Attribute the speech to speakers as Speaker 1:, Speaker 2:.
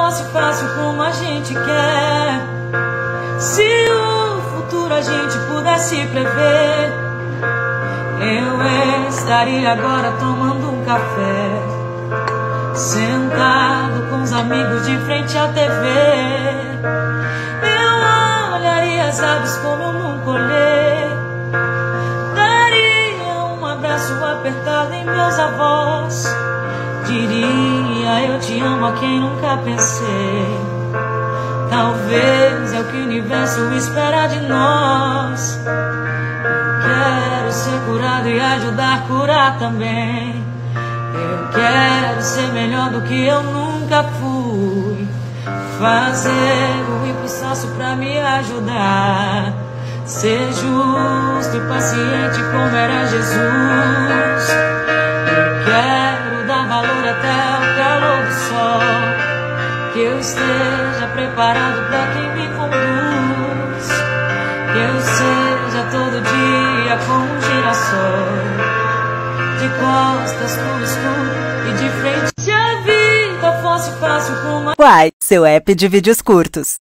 Speaker 1: fosse fácil como a gente quer, se o futuro a gente pudesse prever, eu estaria agora tomando um café, sentado com os amigos de frente à TV. Eu olharia as aves como eu nunca olhei, daria um abraço apertado em meus avós, diria eu te amo a quem nunca pensei. Talvez é o que o universo espera de nós. Eu quero ser curado e ajudar a curar também. Eu quero ser melhor do que eu nunca fui, fazer o impossível pra me ajudar, ser justo e paciente como era Jesus. Eu quero dar valor até ao calor do sol, que eu esteja preparado pra quem me conduz, que eu seja todo dia como um girassol, de costas pro escuro e de frente. Se a vida fosse fácil como
Speaker 2: Uai, seu app de vídeos curtos.